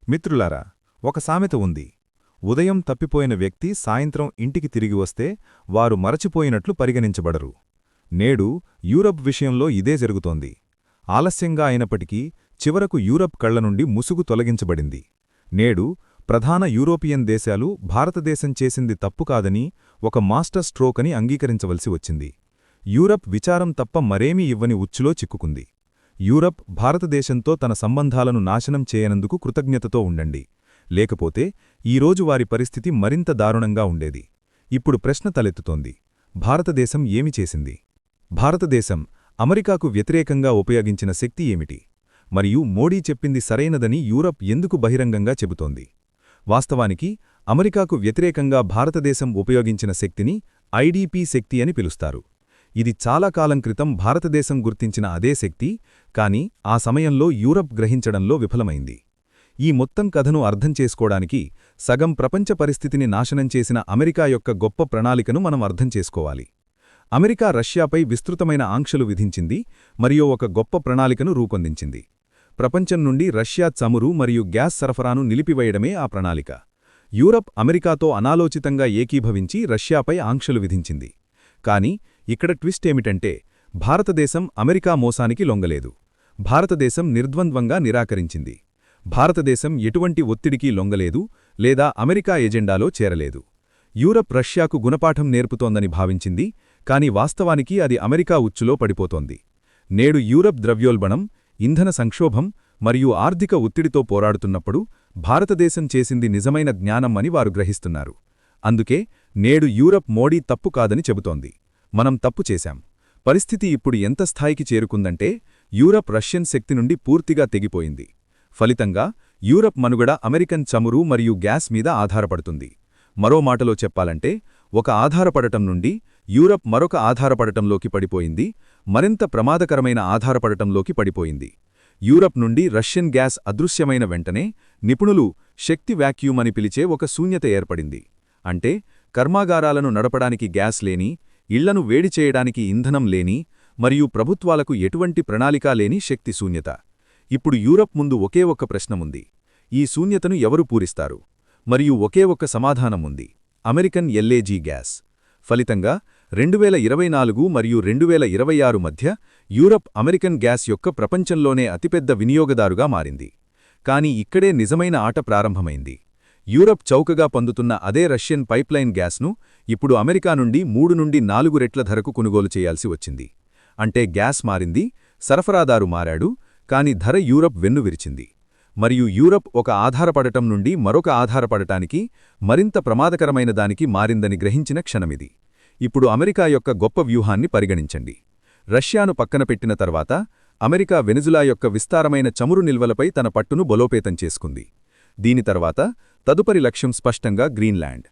మిత్రులారా, ఒక సామెత ఉంది. ఉదయం తప్పిపోయిన వ్యక్తి సాయంత్రం ఇంటికి తిరిగి వస్తే వారు మరచిపోయినట్లు పరిగణించబడరు. నేడు యూరప్ విషయంలో ఇదే జరుగుతోంది. ఆలస్యంగా అయినప్పటికీ చివరకు యూరప్ కళ్ల నుండి ముసుగు తొలగించబడింది. నేడు ప్రధాన యూరోపియన్ దేశాలు భారతదేశం చేసింది తప్పు కాదని, ఒక మాస్టర్ స్ట్రోక్ అని అంగీకరించవలసి వచ్చింది. యూరప్ విచారం తప్ప మరేమీ ఇవ్వని ఉచ్చులో చిక్కుకుంది. యూరప్ భారతదేశంతో తన సంబంధాలను నాశనం చేయనందుకు కృతజ్ఞతతో ఉండండి, లేకపోతే ఈరోజు వారి పరిస్థితి మరింత దారుణంగా ఉండేది. ఇప్పుడు ప్రశ్న తలెత్తుతోంది, భారతదేశం ఏమి చేసింది? భారతదేశం అమెరికాకు వ్యతిరేకంగా ఉపయోగించిన శక్తి ఏమిటి? మరియు మోడీ చెప్పింది సరైనదని యూరప్ ఎందుకు బహిరంగంగా చెబుతోంది? వాస్తవానికి అమెరికాకు వ్యతిరేకంగా భారతదేశం ఉపయోగించిన శక్తిని ఐడిపి శక్తి అని పిలుస్తారు. ఇది చాలా కాలం క్రితం భారతదేశం గుర్తించిన అదే శక్తి, కాని ఆ సమయంలో యూరప్ గ్రహించడంలో విఫలమైంది. ఈ మొత్తం కథను అర్థం చేసుకోవడానికి సగం ప్రపంచ పరిస్థితిని నాశనం చేసిన అమెరికా యొక్క గొప్ప ప్రణాళికను మనం అర్థం చేసుకోవాలి. అమెరికా రష్యాపై విస్తృతమైన ఆంక్షలు విధించింది మరియు ఒక గొప్ప ప్రణాళికను రూపొందించింది. ప్రపంచం నుండి రష్యా చమురు మరియు గ్యాస్ సరఫరాను నిలిపివేయడమే ఆ ప్రణాళిక. యూరప్ అమెరికాతో అనాలోచితంగా ఏకీభవించి రష్యాపై ఆంక్షలు విధించింది. కాని ఇక్కడ ట్విస్ట్ ఏమిటంటే, భారతదేశం అమెరికా మోసానికి లొంగలేదు. భారతదేశం నిర్ద్వంద్వంగా నిరాకరించింది. భారతదేశం ఎటువంటి ఒత్తిడికి లొంగలేదు లేదా అమెరికా ఎజెండాలో చేరలేదు. యూరప్ రష్యాకు గుణపాఠం నేర్పుతోందని భావించింది, కాని వాస్తవానికి అది అమెరికా ఉచ్చులో పడిపోతోంది. నేడు యూరప్ ద్రవ్యోల్బణం, ఇంధన సంక్షోభం మరియు ఆర్థిక ఒత్తిడితో పోరాడుతున్నప్పుడు భారతదేశం చేసింది నిజమైన జ్ఞానం అని వారు గ్రహిస్తున్నారు. అందుకే నేడు యూరప్ మోడీ తప్పు కాదని చెబుతోంది. మనం తప్పు చేశాం. పరిస్థితి ఇప్పుడు ఎంత స్థాయికి చేరుకుందంటే, యూరప్ రష్యన్ శక్తి నుండి పూర్తిగా తెగిపోయింది. ఫలితంగా యూరప్ మనుగడ అమెరికన్ చమురు మరియు గ్యాస్ మీద ఆధారపడుతుంది. మరో మాటలో చెప్పాలంటే, ఒక ఆధారపడటం నుండి యూరప్ మరొక ఆధారపడటంలోకి పడిపోయింది, మరింత ప్రమాదకరమైన ఆధారపడటంలోకి పడిపోయింది. యూరప్ నుండి రష్యన్ గ్యాస్ అదృశ్యమైన వెంటనే నిపుణులు శక్తి వ్యాక్యూమ్ అని పిలిచే ఒక శూన్యత ఏర్పడింది. అంటే కర్మాగారాలను నడపడానికి గ్యాస్ లేని, ఇళ్లను వేడి చేయడానికి ఇంధనం లేని మరియు ప్రభుత్వాలకు ఎటువంటి ప్రణాళిక లేని శక్తి శూన్యత. ఇప్పుడు యూరప్ ముందు ఒకే ఒక్క ప్రశ్నముంది, ఈ శూన్యతను ఎవరు పూరిస్తారు? మరియు ఒకే ఒక్క సమాధానం ఉంది, అమెరికన్ ఎల్ఏజీ గ్యాస్. ఫలితంగా 2024 మరియు 2026 మధ్య యూరప్ అమెరికన్ గ్యాస్ యొక్క ప్రపంచంలోనే అతిపెద్ద వినియోగదారుగా మారింది. కాని ఇక్కడే నిజమైన ఆట ప్రారంభమైంది. యూరప్ చౌకగా పొందుతున్న అదే రష్యన్ పైప్లైన్ గ్యాస్ను ఇప్పుడు అమెరికా నుండి 3 నుండి 4 రెట్ల ధరకు కొనుగోలు చేయాల్సి వచ్చింది. అంటే గ్యాస్ మారింది, సరఫరాదారు మారాడు, కాని ధర యూరప్ వెన్నువిరిచింది. మరియు యూరప్ ఒక ఆధారపడటం నుండి మరొక ఆధారపడటానికి, మరింత ప్రమాదకరమైన దానికి మారిందని గ్రహించిన క్షణమిది. ఇప్పుడు అమెరికా యొక్క గొప్ప వ్యూహాన్ని పరిగణించండి. రష్యాను పక్కన పెట్టిన తర్వాత అమెరికా వెనిజులా యొక్క విస్తారమైన చమురు నిల్వలపై తన పట్టును బలోపేతం చేసుకుంది. దీని తర్వాత తదుపరి లక్ష్యం స్పష్టంగా గ్రీన్లాండ్.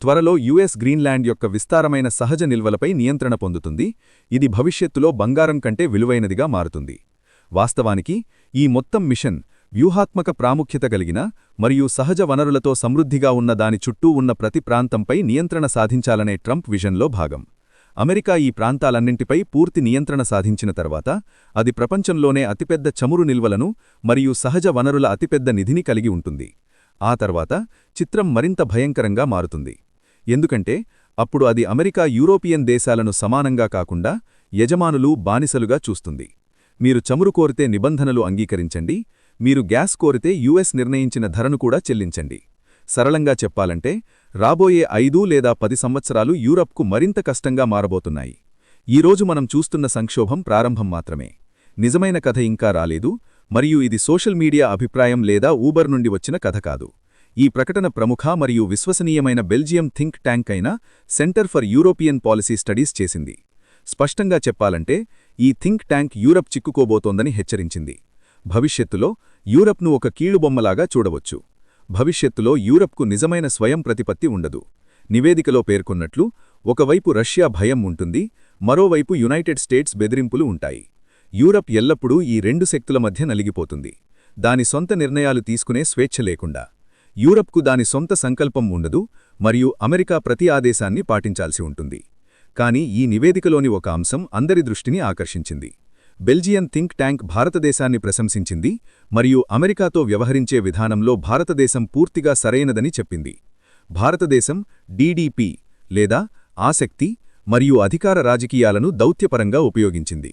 త్వరలో యుఎస్ గ్రీన్లాండ్ యొక్క విస్తారమైన సహజ నిల్వలపై నియంత్రణ పొందుతుంది. ఇది భవిష్యత్తులో బంగారం కంటే విలువైనదిగా మారుతుంది. వాస్తవానికి ఈ మొత్తం మిషన్ వ్యూహాత్మక ప్రాముఖ్యత కలిగిన మరియు సహజ వనరులతో సమృద్ధిగా ఉన్న దాని చుట్టూ ఉన్న ప్రతి ప్రాంతంపై నియంత్రణ సాధించాలనే ట్రంప్ విజన్లో భాగం. అమెరికా ఈ ప్రాంతాలన్నింటిపై పూర్తి నియంత్రణ సాధించిన తర్వాత అది ప్రపంచంలోనే అతిపెద్ద చమురు నిల్వలను మరియు సహజ వనరుల అతిపెద్ద నిధిని కలిగి ఉంటుంది. ఆ తర్వాత చిత్రం మరింత భయంకరంగా మారుతుంది. ఎందుకంటే అప్పుడు అది అమెరికా యూరోపియన్ దేశాలను సమానంగా కాకుండా యజమానులు, బానిసలుగా చూస్తుంది. మీరు చమురు కోరితే నిబంధనలు అంగీకరించండి, మీరు గ్యాస్ కోరితే యుఎస్ నిర్ణయించిన ధరను కూడా చెల్లించండి. సరళంగా చెప్పాలంటే రాబోయే 5 లేదా 10 సంవత్సరాలు యూరప్కు మరింత కష్టంగా మారబోతున్నాయి. ఈరోజు మనం చూస్తున్న సంక్షోభం ప్రారంభం మాత్రమే. నిజమైన కథ ఇంకా రాలేదు, మరియు ఇది సోషల్ మీడియా అభిప్రాయం లేదా ఊబర్ నుండి వచ్చిన కథ కాదు. ఈ ప్రకటన ప్రముఖ మరియు విశ్వసనీయమైన బెల్జియం థింక్ ట్యాంక్ అయిన centre for European policy studies చేసింది. స్పష్టంగా చెప్పాలంటే ఈ థింక్ ట్యాంక్ యూరప్ చిక్కుకోబోతోందని హెచ్చరించింది. భవిష్యత్తులో యూరప్ను ఒక కీలుబొమ్మలాగా చూడవచ్చు. భవిష్యత్తులో యూరప్కు నిజమైన స్వయం ప్రతిపత్తి ఉండదు. నివేదికలో పేర్కొన్నట్లు, ఒకవైపు రష్యా భయం ఉంటుంది, మరోవైపు యునైటెడ్ స్టేట్స్ బెదిరింపులు ఉంటాయి. యూరప్ ఎల్లప్పుడూ ఈ రెండు శక్తుల మధ్య నలిగిపోతుంది, దాని సొంత నిర్ణయాలు తీసుకునే స్వేచ్ఛ లేకుండా. యూరప్కు దాని సొంత సంకల్పం ఉండదు మరియు అమెరికా ప్రతి ఆదేశాన్ని పాటించాల్సి ఉంటుంది. కానీ ఈ నివేదికలోని ఒక అంశం అందరి దృష్టిని ఆకర్షించింది. బెల్జియన్ థింక్ ట్యాంక్ భారతదేశాన్ని ప్రశంసించింది మరియు అమెరికాతో వ్యవహరించే విధానంలో భారతదేశం పూర్తిగా సరైనదని చెప్పింది. భారతదేశం డీడీపీ లేదా ఆసక్తి మరియు అధికార రాజకీయాలను దౌత్యపరంగా ఉపయోగించింది.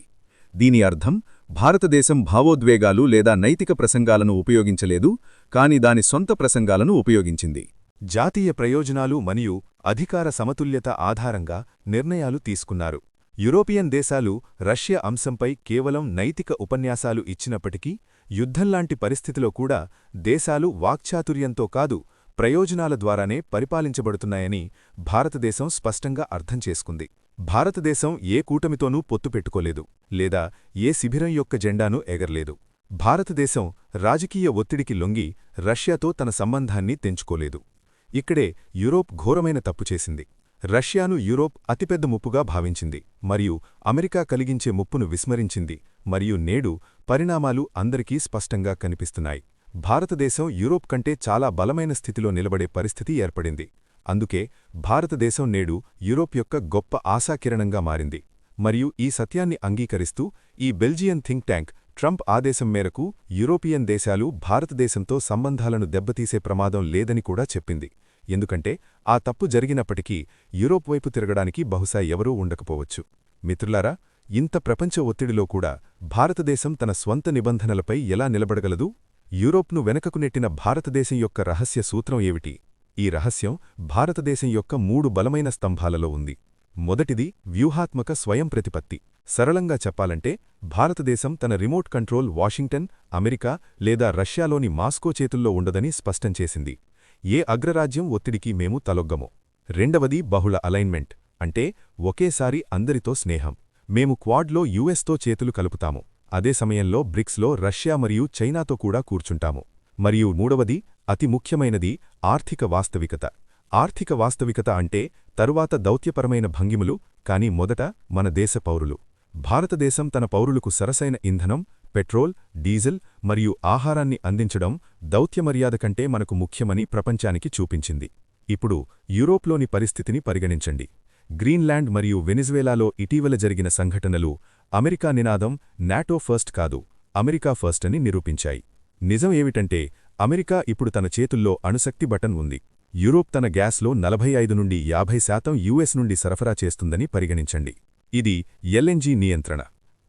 దీని అర్థం భారతదేశం భావోద్వేగాలు లేదా నైతిక ప్రసంగాలను ఉపయోగించలేదు, కాని దాని సొంత ప్రసంగాలను ఉపయోగించింది. జాతీయ ప్రయోజనాలు మరియు అధికార సమతుల్యత ఆధారంగా నిర్ణయాలు తీసుకున్నారు. యూరోపియన్ దేశాలు రష్యా అంశంపై కేవలం నైతిక ఉపన్యాసాలు ఇచ్చినప్పటికీ యుద్ధంలాంటి పరిస్థితిలో కూడా దేశాలు వాక్చాతుర్యంతో కాదు, ప్రయోజనాల ద్వారానే పరిపాలించబడుతున్నాయని భారతదేశం స్పష్టంగా అర్థం చేసుకుంది. భారతదేశం ఏ కూటమితోనూ పొత్తు పెట్టుకోలేదు, లేదా ఏ శిబిరం యొక్క జెండాను ఎగరలేదు. భారతదేశం రాజకీయ ఒత్తిడికి లొంగి రష్యాతో తన సంబంధాన్ని తెంచుకోలేదు. ఇక్కడే యూరోప్ ఘోరమైన తప్పు చేసింది. రష్యాను యూరోప్ అతిపెద్ద ముప్పుగా భావించింది మరియు అమెరికా కలిగించే ముప్పును విస్మరించింది, మరియు నేడు పరిణామాలు అందరికీ స్పష్టంగా కనిపిస్తున్నాయి. భారతదేశం యూరోప్ కంటే చాలా బలమైన స్థితిలో నిలబడే పరిస్థితి ఏర్పడింది. అందుకే భారతదేశం నేడు యూరోప్ యొక్క గొప్ప ఆశాకిరణంగా మారింది. మరియు ఈ సత్యాన్ని అంగీకరిస్తూ ఈ బెల్జియన్ థింక్ ట్యాంక్ ట్రంప్ ఆదేశం మేరకు యూరోపియన్ దేశాలు భారతదేశంతో సంబంధాలను దెబ్బతీసే ప్రమాదం లేదని కూడా చెప్పింది. ఎందుకంటే ఆ తప్పు జరిగినప్పటికీ యూరోప్ వైపు తిరగడానికి బహుశా ఎవరూ ఉండకపోవచ్చు. మిత్రులారా, ఇంత ప్రపంచ ఒత్తిడిలో కూడా భారతదేశం తన స్వంత నిబంధనలపై ఎలా నిలబడగలదు? యూరోప్ను వెనకకు నెట్టిన భారతదేశం యొక్క రహస్య సూత్రం ఏమిటి? ఈ రహస్యం భారతదేశం యొక్క 3 బలమైన స్తంభాలలో ఉంది. మొదటిది వ్యూహాత్మక స్వయం ప్రతిపత్తి. సరళంగా చెప్పాలంటే భారతదేశం తన రిమోట్ కంట్రోల్ వాషింగ్టన్, అమెరికా లేదా రష్యాలోని మాస్కో చేతుల్లో ఉండదని స్పష్టం చేసింది. ఏ అగ్రరాజ్యం ఒత్తిడికి మేము తలొగ్గము. రెండవది బహుళ అలైన్మెంట్, అంటే ఒకేసారి అందరితో స్నేహం. మేము క్వాడ్లో యుఎస్తో చేతులు కలుపుతాము, అదే సమయంలో బ్రిక్స్లో రష్యా మరియు చైనాతో కూడా కూర్చుంటాము. మరియు మూడవది, అతి ముఖ్యమైనది, ఆర్థిక వాస్తవికత. ఆర్థిక వాస్తవికత అంటే తరువాత దౌత్యపరమైన భంగిములు, కాని మొదట మన దేశ పౌరులు. భారతదేశం తన పౌరులకు సరసైన ఇంధనం, పెట్రోల్, డీజిల్ మరియు ఆహారాన్ని అందించడం దౌత్యమర్యాద కంటే మనకు ముఖ్యమని ప్రపంచానికి చూపించింది. ఇప్పుడు యూరోప్లోని పరిస్థితిని పరిగణించండి. గ్రీన్లాండ్ మరియు వెనిజువేలాలో ఇటీవల జరిగిన సంఘటనలు అమెరికా నినాదం నాటో ఫస్ట్ కాదు, అమెరికా ఫస్ట్ అని నిరూపించాయి. నిజం ఏమిటంటే అమెరికా ఇప్పుడు తన చేతుల్లో అణుశక్తి బటన్ ఉంది. యూరోప్ తన గ్యాస్లో 45 నుండి 50% యుఎస్ నుండి సరఫరా చేస్తుందని పరిగణించండి. ఇది ఎల్ఎన్జీ నియంత్రణ.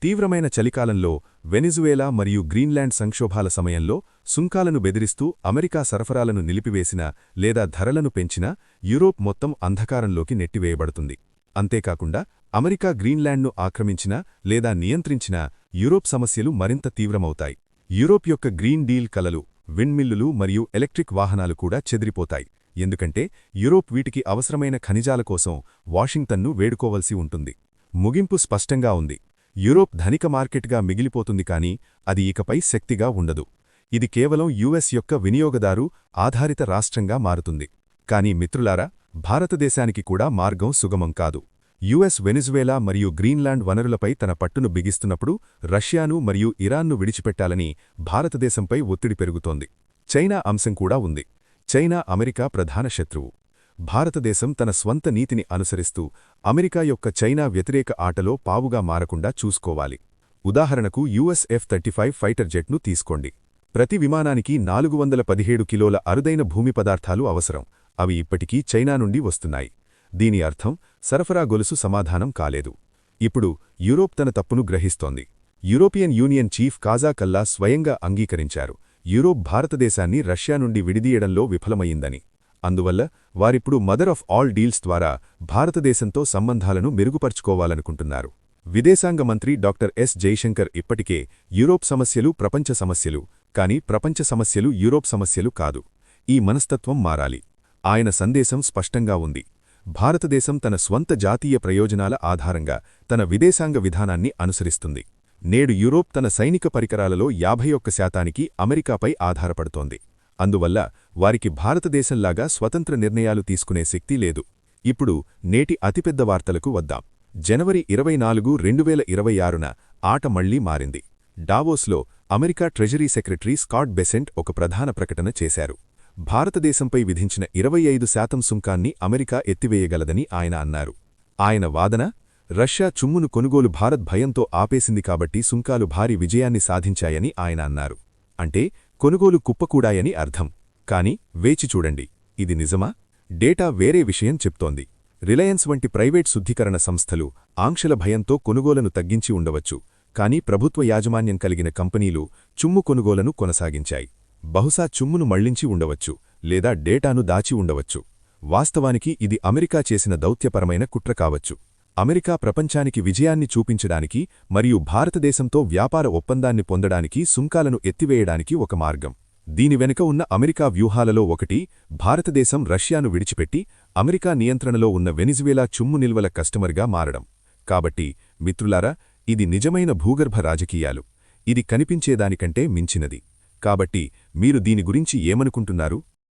తీవ్రమైన చలికాలంలో వెనిజువేలా మరియు గ్రీన్లాండ్ సంక్షోభాల సమయంలో సుంకాలను బెదిరిస్తూ అమెరికా సరఫరాలను నిలిపివేసినా లేదా ధరలను పెంచినా యూరోప్ మొత్తం అంధకారంలోకి నెట్టివేయబడుతుంది. అంతేకాకుండా అమెరికా గ్రీన్లాండ్ను ఆక్రమించినా లేదా నియంత్రించినా యూరోప్ సమస్యలు మరింత తీవ్రమవుతాయి. యూరోప్ యొక్క గ్రీన్ డీల్ కలలు, విండ్మిల్లులు మరియు ఎలక్ట్రిక్ వాహనాలు కూడా చెదిరిపోతాయి. ఎందుకంటే యూరోప్ వీటికి అవసరమైన ఖనిజాల కోసం వాషింగ్టన్ను వేడుకోవలసి ఉంటుంది. ముగింపు స్పష్టంగా ఉంది. యూరోప్ ధనిక మార్కెట్గా మిగిలిపోతుంది, కానీ అది ఇకపై శక్తిగా ఉండదు. ఇది కేవలం యుఎస్ యొక్క వినియోగదారు ఆధారిత రాష్ట్రంగా మారుతుంది. కానీ మిత్రులారా, భారతదేశానికి కూడా మార్గం సుగమం కాదు. యుఎస్ వెనిజువేలా మరియు గ్రీన్లాండ్ వనరులపై తన పట్టును బిగిస్తున్నప్పుడు రష్యాను మరియు ఇరాన్ను విడిచిపెట్టాలని భారతదేశంపై ఒత్తిడి పెరుగుతోంది. చైనా అంశం కూడా ఉంది. చైనా అమెరికా ప్రధాన శత్రువు. భారతదేశం తన స్వంత నీతిని అనుసరిస్తూ అమెరికా యొక్క చైనా వ్యతిరేక ఆటలో పావుగా మారకుండా చూసుకోవాలి. ఉదాహరణకు యుఎస్ F-35 ఫైటర్ జెట్ను తీసుకోండి. ప్రతి విమానానికి 417 కిలోల అరుదైన భూమి పదార్థాలు అవసరం. అవి ఇప్పటికీ చైనా నుండి వస్తున్నాయి. దీని అర్థం సరఫరా గొలుసు సమాధానం కాలేదు. ఇప్పుడు యూరోప్ తన తప్పును గ్రహిస్తోంది. యూరోపియన్ యూనియన్ చీఫ్ కాజా కల్లాస్ స్వయంగా అంగీకరించారు, యూరోప్ భారతదేశాన్ని రష్యా నుండి విడిదీయడంలో విఫలమయ్యిందని. అందువల్ల వారిప్పుడు మదర్ ఆఫ్ ఆల్ డీల్స్ ద్వారా భారతదేశంతో సంబంధాలను మెరుగుపర్చుకోవాలనుకుంటున్నారు. విదేశాంగ మంత్రి డాక్టర్ ఎస్ జైశంకర్ ఇప్పటికే యూరోప్ సమస్యలు ప్రపంచ సమస్యలు, కానీ ప్రపంచ సమస్యలు యూరోప్ సమస్యలు కాదు. ఈ మనస్తత్వం మారాలి. ఆయన సందేశం స్పష్టంగా ఉంది. భారతదేశం తన స్వంత జాతీయ ప్రయోజనాల ఆధారంగా తన విదేశాంగ విధానాన్ని అనుసరిస్తుంది. నేడు యూరోప్ తన సైనిక పరికరాలలో 51% అమెరికాపై ఆధారపడుతోంది. అందువల్ల వారికి భారతదేశంలాగా స్వతంత్ర నిర్ణయాలు తీసుకునే శక్తి లేదు. ఇప్పుడు నేటి అతిపెద్ద వార్తలకు వద్దాం. జనవరి 24, 2026న ఆట మళ్లీ మారింది. డావోస్లో America treasury secretary Scott Bessent ఒక ప్రధాన ప్రకటన చేశారు. భారతదేశంపై విధించిన 25% సుంకాన్ని అమెరికా ఎత్తివేయగలదని ఆయన అన్నారు. ఆయన వాదన, రష్యా చుమ్మును కొనుగోలు భారత్ భయంతో ఆపేసింది కాబట్టి సుంకాలు భారీ విజయాన్ని సాధించాయని ఆయన అన్నారు. అంటే కొనుగోలు కుప్పకూడాయని అర్థం. కాని వేచి చూడండి, ఇది నిజమా? డేటా వేరే విషయం చెప్తోంది. రిలయన్స్ వంటి ప్రైవేట్ శుద్ధీకరణ సంస్థలు ఆంక్షల భయంతో కొనుగోలను తగ్గించి ఉండవచ్చు, కానీ ప్రభుత్వ యాజమాన్యం కలిగిన కంపెనీలు చుమ్ము కొనుగోలను కొనసాగించాయి. బహుశా చుమ్మును మళ్లించి ఉండవచ్చు, లేదా డేటాను దాచి ఉండవచ్చు. వాస్తవానికి ఇది అమెరికా చేసిన దౌత్యపరమైన కుట్ర కావచ్చు. అమెరికా ప్రపంచానికి విజయాన్ని చూపించడానికి మరియు భారతదేశంతో వ్యాపార ఒప్పందాన్ని పొందడానికి సుంకాలను ఎత్తివేయడానికి ఒక మార్గం. దీని వెనుక ఉన్న అమెరికా వ్యూహాలలో ఒకటి భారతదేశం రష్యాను విడిచిపెట్టి అమెరికా నియంత్రణలో ఉన్న వెనిజువేలా చుమ్ము నిల్వల కస్టమర్గా మారడం. కాబట్టి మిత్రులారా, ఇది నిజమైన భూగర్భ రాజకీయాలు. ఇది కనిపించేదానికంటే మించినది. కాబట్టి మీరు దీని గురించి ఏమనుకుంటున్నారు?